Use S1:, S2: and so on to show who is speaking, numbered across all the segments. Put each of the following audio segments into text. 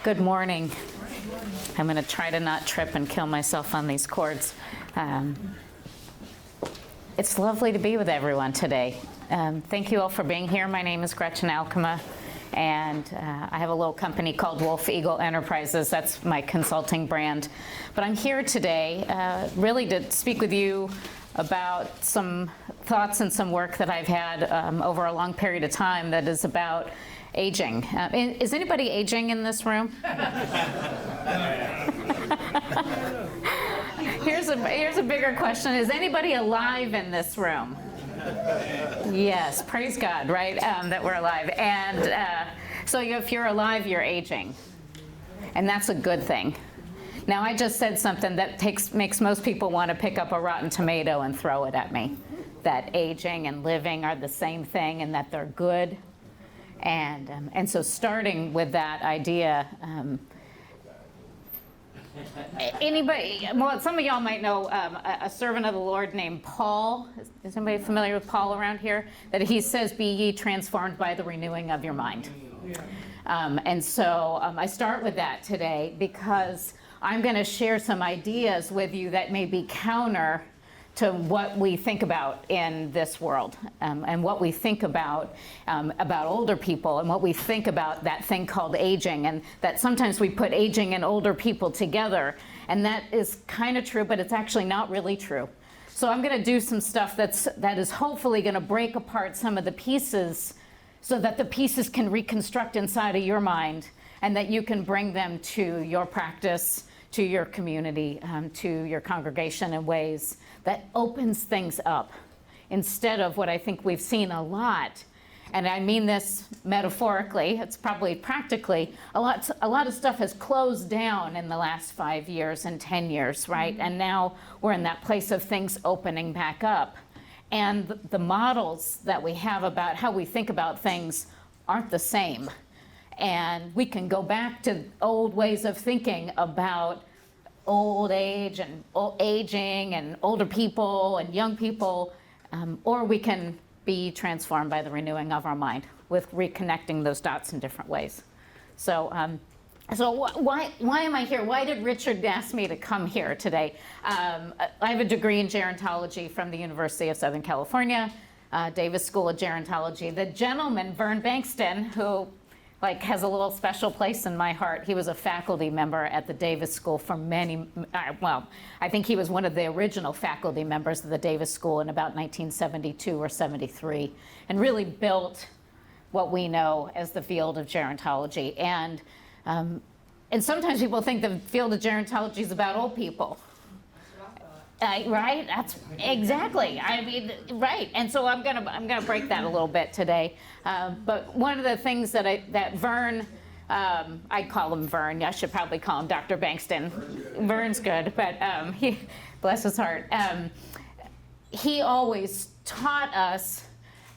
S1: Good morning. I'm going to try to not trip and kill myself on these cords. It's lovely to be with everyone today. Thank you all for being here. My name is Gretchen Alkema, and I have a little company called Wolf Eagle Enterprises. That's my consulting brand. But I'm here today really to speak with you about some thoughts and some work that I've had over a long period of time that is about aging. Is anybody aging in this room? Here's a bigger question. Is anybody alive in this room? Yes, praise God, right, that we're alive. And so if you're alive, you're aging. And that's a good thing. Now, I just said something that makes most people want to pick up a rotten tomato and throw it at me. That aging and living are the same thing and that they're good. And so starting with that idea, anybody, well, some of y'all might know a servant of the Lord named Paul. Is anybody familiar with Paul around here? That he says, be ye transformed by the renewing of your mind. And so I start with that today because I'm going to share some ideas with you that may be counter to what we think about in this world, and what we think about older people, and what we think about that thing called aging, and that sometimes we put aging and older people together, and that is kind of true, but it's actually not really true. So I'm going to do some stuff that is hopefully going to break apart some of the pieces so that the pieces can reconstruct inside of your mind, and that you can bring them to your practice, to your community, to your congregation in ways that opens things up instead of what I think we've seen a lot. And I mean this metaphorically, it's probably practically, a lot of stuff has closed down in the last 5 years and 10 years, right? And now we're in that place of things opening back up. And the models that we have about how we think about things aren't the same. And we can go back to old ways of thinking about old age and aging and older people and young people, or we can be transformed by the renewing of our mind with reconnecting those dots in different ways. So why am I here? Why did Richard ask me to come here today? I have a degree in gerontology from the University of Southern California, Davis School of Gerontology. The gentleman, Vern Bankston, who has a little special place in my heart. He was a faculty member at the Davis School for I think he was one of the original faculty members of the Davis School in about 1972 or 73, and really built what we know as the field of gerontology. And sometimes people think the field of gerontology is about old people. Right? That's exactly. I mean, right. And so I'm gonna break that a little bit today. But one of the things that Vern, I call him Vern. I should probably call him Dr. Bankston. Vern's good, but he, bless his heart. He always taught us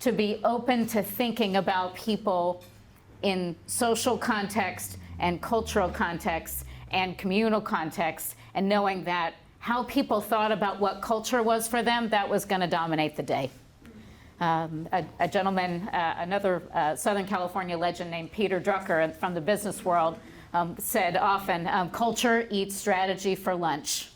S1: to be open to thinking about people in social context and cultural context and communal context, and knowing that how people thought about what culture was for them, that was going to dominate the day. A gentleman, another Southern California legend named Peter Drucker from the business world, said often, culture eats strategy for lunch.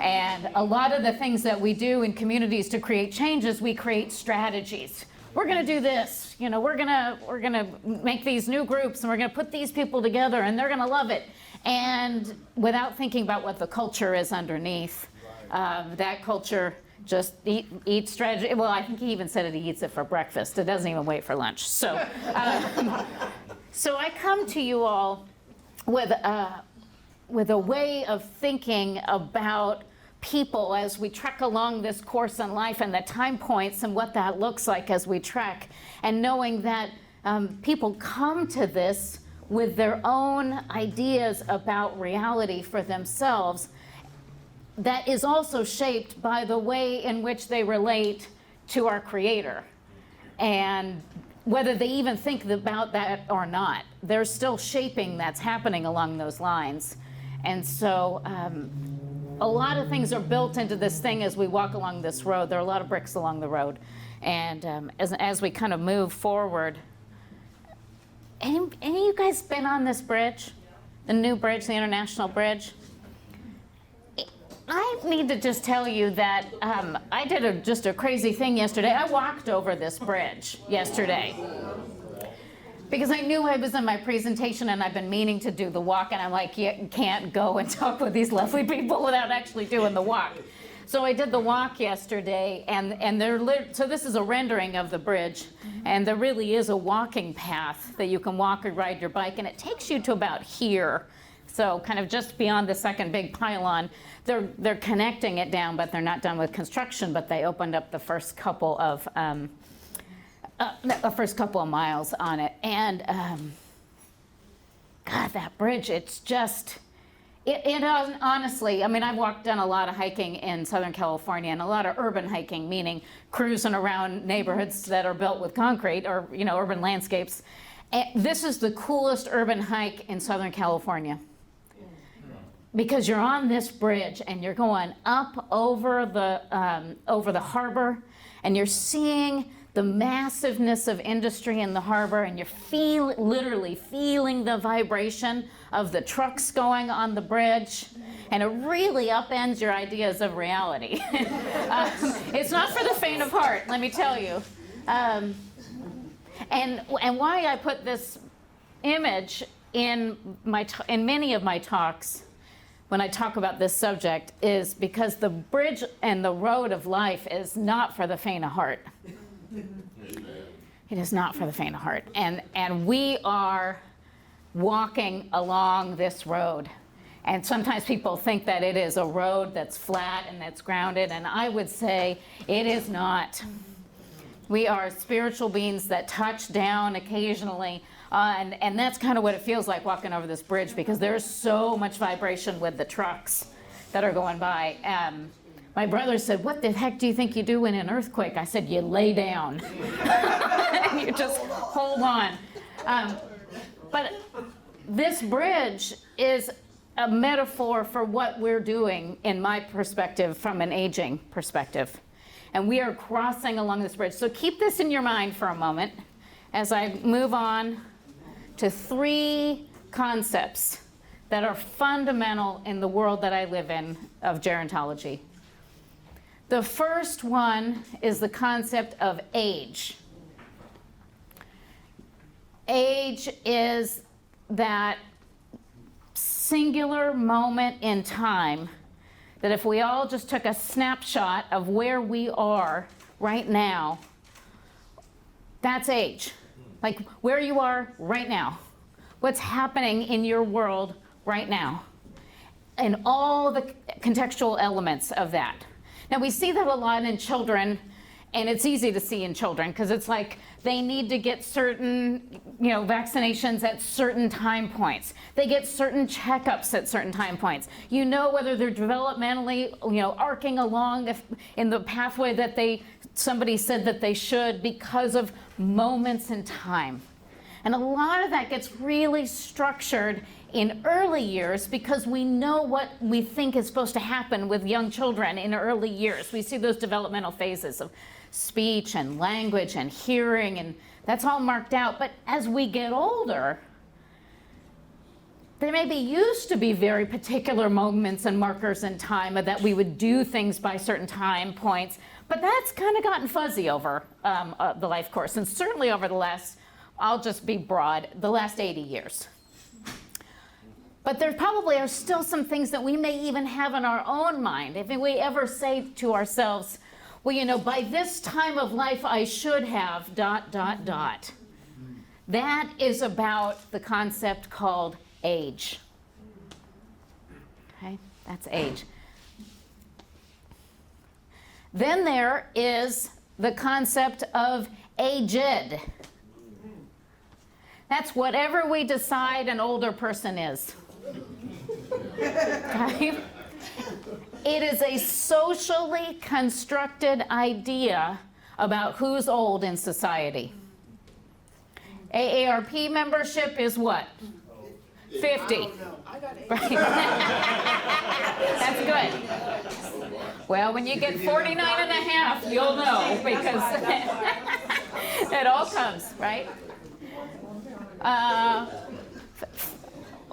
S1: And a lot of the things that we do in communities to create changes, we create strategies. We're going to do this, we're going to make these new groups, and we're going to put these people together, and they're going to love it. And without thinking about what the culture is underneath, that culture just eats strategy. Well, I think he even said he eats it for breakfast. It doesn't even wait for lunch. So, so I come to you all with a way of thinking about people as we trek along this course in life, and the time points and what that looks like as we trek, and knowing that people come to this with their own ideas about reality for themselves that is also shaped by the way in which they relate to our Creator. And whether they even think about that or not, there's still shaping that's happening along those lines. And so a lot of things are built into this thing as we walk along this road. There are a lot of bricks along the road. And as we kind of move forward, any of you guys been on this bridge? the new bridge, the International Bridge. I need to just tell you that I did just a crazy thing yesterday. I walked over this bridge yesterday because I knew I was in my presentation and I've been meaning to do the walk, and I'm like, you can't go and talk with these lovely people without actually doing the walk. So I did the walk yesterday, and so this is a rendering of the bridge, and there really is a walking path that you can walk or ride your bike, and it takes you to about here. So kind of just beyond the second big pylon. They're connecting it down, but they're not done with construction, but they opened up the first couple of miles on it. And God, that bridge, it's just, it honestly, I mean, I've done a lot of hiking in Southern California, and a lot of urban hiking, meaning cruising around neighborhoods that are built with concrete or, urban landscapes. And this is the coolest urban hike in Southern California, because you're on this bridge and you're going up over the harbor, and you're seeing the massiveness of industry in the harbor, and you're literally feeling the vibration of the trucks going on the bridge, and it really upends your ideas of reality. It's not for the faint of heart, let me tell you. And why I put this image in many of my talks when I talk about this subject is because the bridge and the road of life is not for the faint of heart. It is not for the faint of heart. And we are walking along this road. And sometimes people think that it is a road that's flat and that's grounded, and I would say it is not. We are spiritual beings that touch down occasionally, and that's kind of what it feels like walking over this bridge, because there's so much vibration with the trucks that are going by. My brother said, "What the heck do you think you do in an earthquake?" I said, "You lay down." And you just hold on. But this bridge is a metaphor for what we're doing, in my perspective, from an aging perspective. And we are crossing along this bridge. So keep this in your mind for a moment as I move on to 3 concepts that are fundamental in the world that I live in of gerontology. The first one is the concept of age. Age is that singular moment in time that if we all just took a snapshot of where we are right now, that's age. Like where you are right now. What's happening in your world right now. And all the contextual elements of that. Now we see that a lot in children, and it's easy to see in children because it's like they need to get certain, vaccinations at certain time points. They get certain checkups at certain time points. You know whether they're developmentally, arcing along in the pathway that somebody said that they should because of moments in time. And a lot of that gets really structured in early years because we know what we think is supposed to happen with young children in early years. We see those developmental phases of speech and language and hearing, and that's all marked out. But as we get older, there used to be very particular moments and markers in time that we would do things by certain time points, but that's kind of gotten fuzzy over the life course, and certainly over the last, I'll just be broad, the last 80 years. But there probably are still some things that we may even have in our own mind. If we ever say to ourselves, well, by this time of life I should have ... That is about the concept called age. Okay, that's age. Then there is the concept of aged. That's whatever we decide an older person is. Okay? It is a socially constructed idea about who's old in society. AARP membership is what? 50. Right? That's good. Well, when you get 49 and a half, you'll know, because it all comes, right?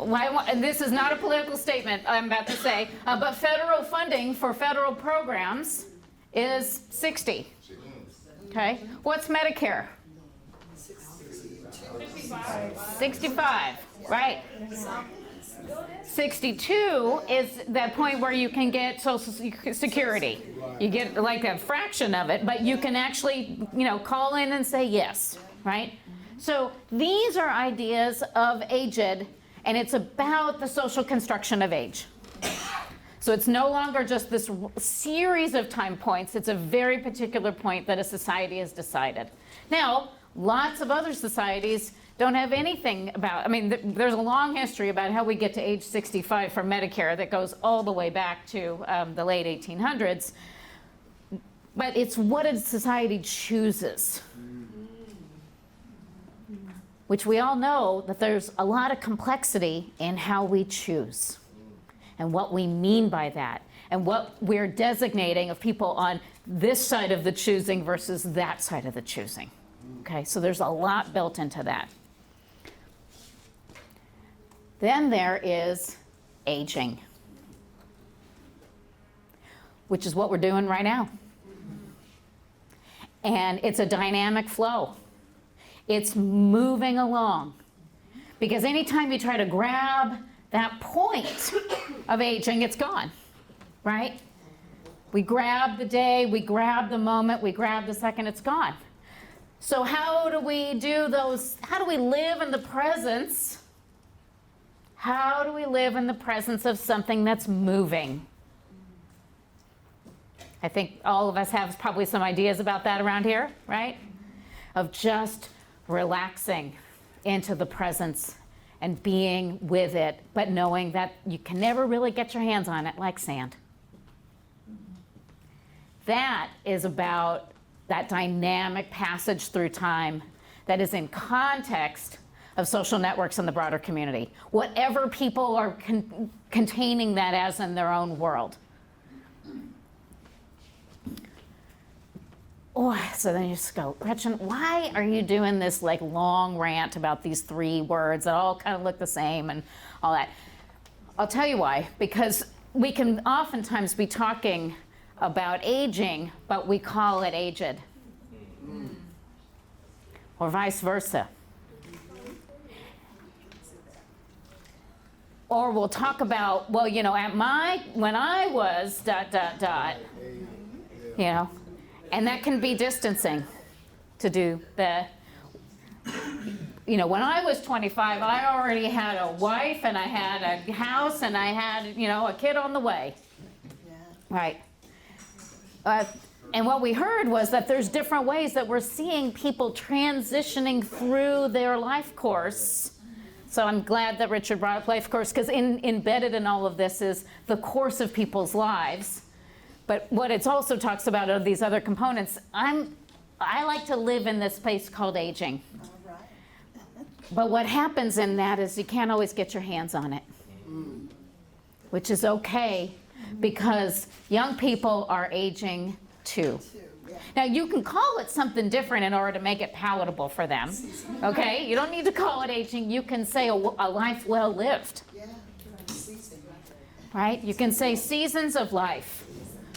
S1: and this is not a political statement I'm about to say, but federal funding for federal programs is 60. Okay, what's Medicare? 65, right? 62 is that point where you can get Social Security. You get like a fraction of it, but you can actually, call in and say yes, right? So these are ideas of aged, and it's about the social construction of age. So it's no longer just this series of time points. It's a very particular point that a society has decided. Now, lots of other societies don't have anything about, there's a long history about how we get to age 65 for Medicare that goes all the way back to the late 1800s. But it's what a society chooses, which we all know that there's a lot of complexity in how we choose and what we mean by that and what we're designating of people on this side of the choosing versus that side of the choosing. Okay, so there's a lot built into that. Then there is aging, which is what we're doing right now. And it's a dynamic flow. It's moving along. Because anytime you try to grab that point of aging, it's gone, right? We grab the day, we grab the moment, we grab the second, it's gone. So how do we do those? How do we live in the presence? How do we live in the presence of something that's moving? I think all of us have probably some ideas about that around here, right? Of just relaxing into the presence and being with it, but knowing that you can never really get your hands on it like sand. That is about that dynamic passage through time that is in context of social networks in the broader community, whatever people are containing that as in their own world. Oh, so then you just go, Gretchen, why are you doing this like long rant about these 3 words that all kind of look the same and all that? I'll tell you why, because we can oftentimes be talking about aging, but we call it aged, or vice versa. Or we'll talk about, well, when I was ... And that can be distancing to do the, when I was 25, I already had a wife and I had a house and I had, a kid on the way. Yeah. Right. And what we heard was that there's different ways that we're seeing people transitioning through their life course. So I'm glad that Richard brought up life course, because embedded in all of this is the course of people's lives. But what it also talks about are these other components. I like to live in this space called aging. All right. But what happens in that is you can't always get your hands on it, which is okay, because young people are aging too. Now, you can call it something different in order to make it palatable for them, okay? You don't need to call it aging. You can say a life well lived, right? You can say seasons of life,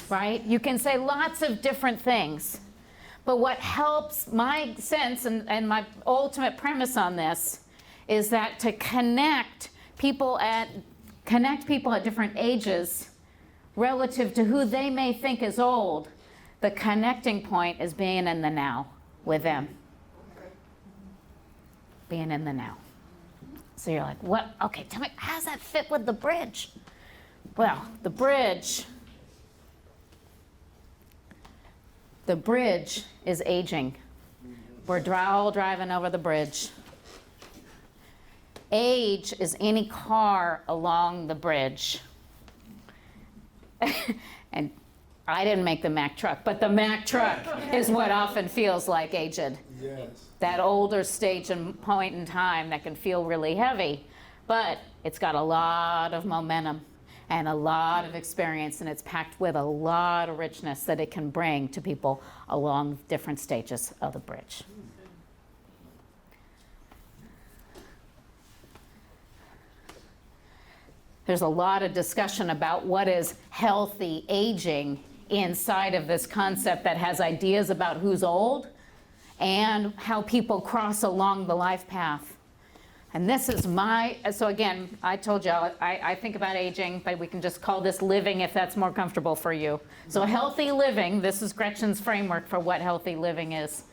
S1: right? You can say lots of different things. But what helps, my sense and my ultimate premise on this, is that to connect people at different ages relative to who they may think is old, the connecting point is being in the now with them. Being in the now. So you're like, what? Okay, tell me, how does that fit with the bridge? Well, the bridge is aging. We're all driving over the bridge. Age is any car along the bridge. And I didn't make the Mack truck, but the Mack truck is what often feels like aged. Yes. That older stage and point in time that can feel really heavy, but it's got a lot of momentum and a lot of experience, and it's packed with a lot of richness that it can bring to people along different stages of the bridge. There's a lot of discussion about what is healthy aging inside of this concept that has ideas about who's old and how people cross along the life path. And this is so again, I told you, I think about aging, but we can just call this living if that's more comfortable for you. So healthy living, this is Gretchen's framework for what healthy living is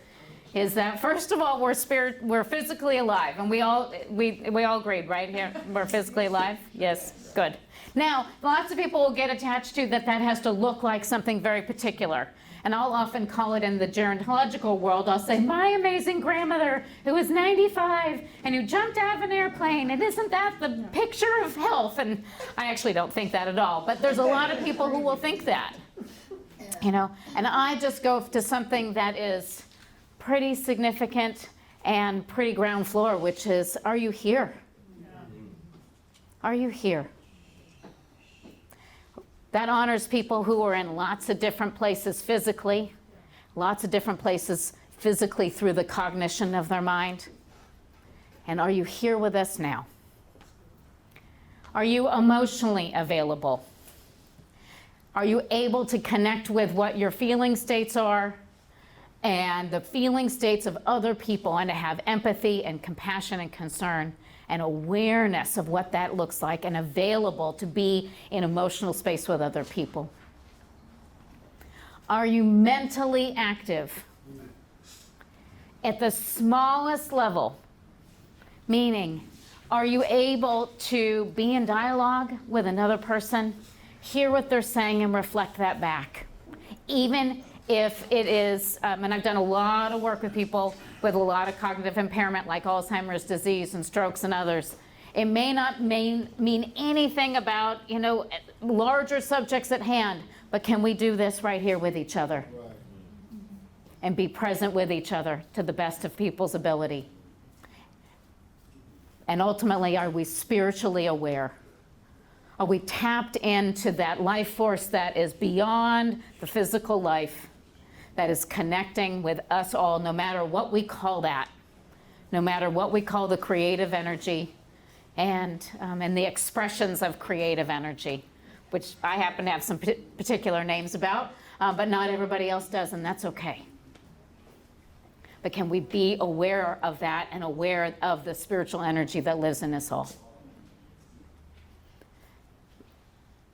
S1: that first of all, we're physically alive, and we all agreed, right here? We're physically alive? Yes, good. Now, lots of people will get attached to that has to look like something very particular. And I'll often call it in the gerontological world, I'll say, my amazing grandmother who was 95 and who jumped out of an airplane, and isn't that the picture of health? And I actually don't think that at all, but there's a lot of people who will think that, and I just go to something that is pretty significant and pretty ground floor, which is, are you here? Are you here? That honors people who are in lots of different places physically, lots of different places physically through the cognition of their mind. And are you here with us now? Are you emotionally available? Are you able to connect with what your feeling states are and the feeling states of other people, and to have empathy and compassion and concern and awareness of what that looks like, and available to be in emotional space with other people? Are you mentally active at the smallest level? Meaning, are you able to be in dialogue with another person, hear what they're saying, and reflect that back? Even if it is, and I've done a lot of work with people with a lot of cognitive impairment like Alzheimer's disease and strokes and others. It may not mean anything about, larger subjects at hand, but can we do this right here with each other? Right. And be present with each other to the best of people's ability? And ultimately, are we spiritually aware? Are we tapped into that life force that is beyond the physical life, that is connecting with us all, no matter what we call that, no matter what we call the creative energy and the expressions of creative energy, which I happen to have some particular names about, but not everybody else does, and that's okay. But can we be aware of that and aware of the spiritual energy that lives in us all?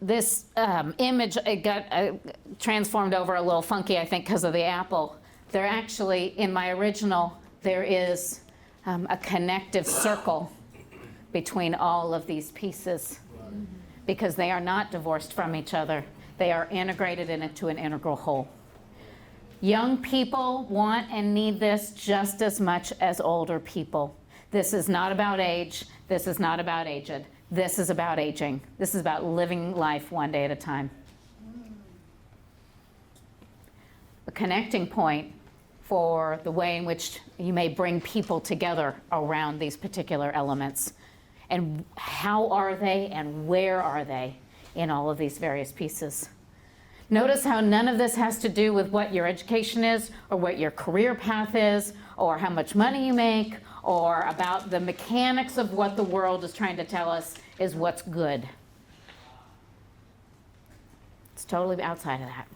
S1: This image, it got transformed over a little funky, I think, because of the apple. There actually, in my original, there is a connective circle between all of these pieces, because they are not divorced from each other. They are integrated into an integral whole. Young people want and need this just as much as older people. This is not about age. This is not about aged. This is about aging. This is about living life one day at a time. A connecting point for the way in which you may bring people together around these particular elements. And how are they and where are they in all of these various pieces? Notice how none of this has to do with what your education is, or what your career path is, or how much money you make, or about the mechanics of what the world is trying to tell us is what's good. It's totally outside of that.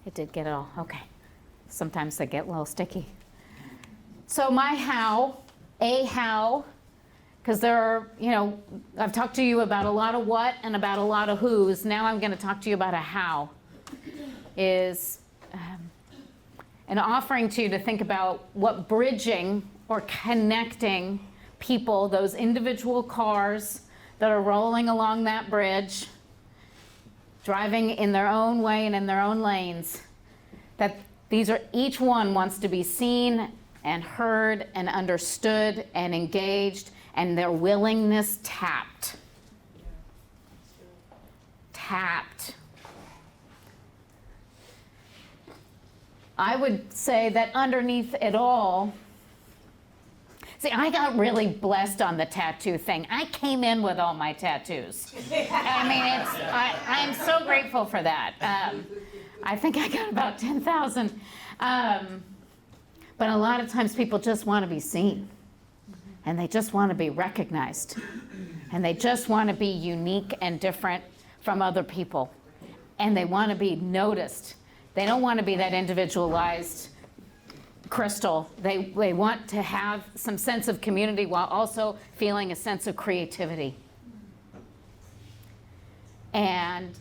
S1: It did get it all. Okay. Sometimes they get a little sticky. So my how, because there are, I've talked to you about a lot of what and about a lot of who's. Now I'm going to talk to you about a how. Is an offering to you to think about what bridging or connecting people, those individual cars that are rolling along that bridge, driving in their own way and in their own lanes, that each one wants to be seen and heard and understood and engaged, and their willingness tapped. Tapped. I would say that underneath it all, see, I got really blessed on the tattoo thing. I came in with all my tattoos. I mean, I'm so grateful for that. I think I got about 10,000. But a lot of times people just want to be seen. and they just want to be recognized, and they just want to be unique and different from other people, and they want to be noticed. They don't want to be that individualized crystal. They want to have some sense of community while also feeling a sense of creativity. And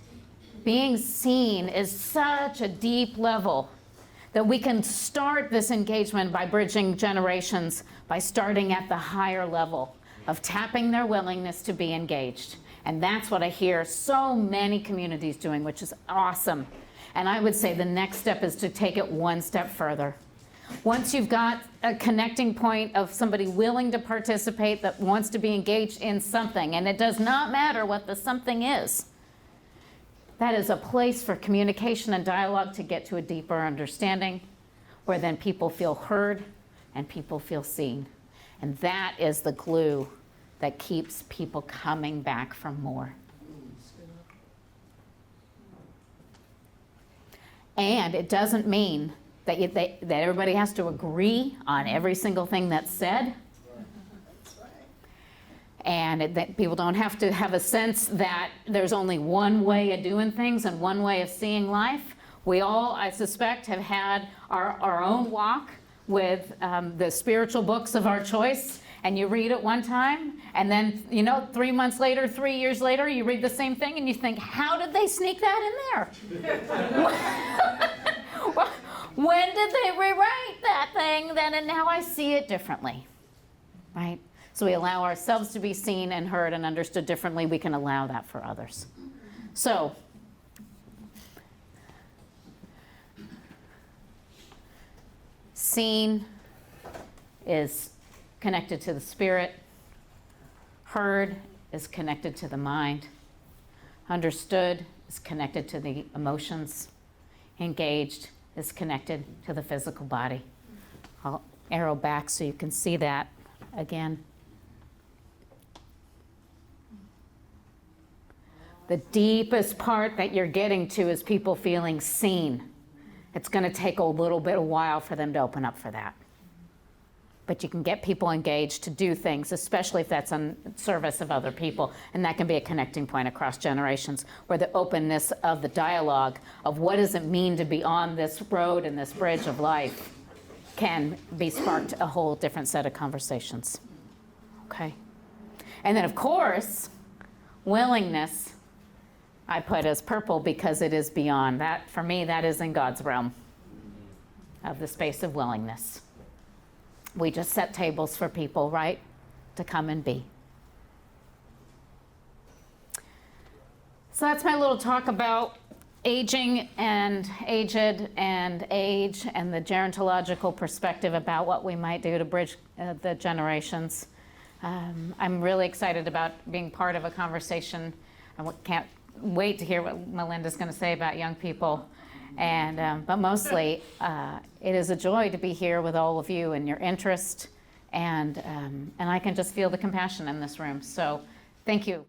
S1: being seen is such a deep level that we can start this engagement by bridging generations by starting at the higher level of tapping their willingness to be engaged. And that's what I hear so many communities doing, which is awesome. And I would say the next step is to take it one step further. Once you've got a connecting point of somebody willing to participate, that wants to be engaged in something, and it does not matter what the something is, that is a place for communication and dialogue to get to a deeper understanding, where then people feel heard and people feel seen. And that is the glue that keeps people coming back for more. And it doesn't mean that, that everybody has to agree on every single thing that's said. And that people don't have to have a sense that there's only one way of doing things and one way of seeing life. We all, I suspect, have had our own walk with the spiritual books of our choice. And you read it one time, and then, 3 months later, 3 years later, you read the same thing, and you think, how did they sneak that in there? When did they rewrite that thing then? And now I see it differently, right? So we allow ourselves to be seen and heard and understood differently. We can allow that for others. So, seen is connected to the spirit. Heard is connected to the mind. Understood is connected to the emotions. Engaged is connected to the physical body. I'll arrow back so you can see that again. The deepest part that you're getting to is people feeling seen. It's going to take a little bit of while for them to open up for that. But you can get people engaged to do things, especially if that's in service of other people. And that can be a connecting point across generations, where the openness of the dialogue of what does it mean to be on this road and this bridge of life can be sparked a whole different set of conversations. Okay? And then, of course, willingness, I put as purple because it is beyond that. For me, that is in God's realm of the space of willingness. We just set tables for people, right, to come and be. So that's my little talk about aging and aged and age and the gerontological perspective about what we might do to bridge the generations. I'm really excited about being part of a conversation. I can't wait to hear what Melinda's going to say about young people. And but mostly, it is a joy to be here with all of you and your interest, and I can just feel the compassion in this room. So, thank you.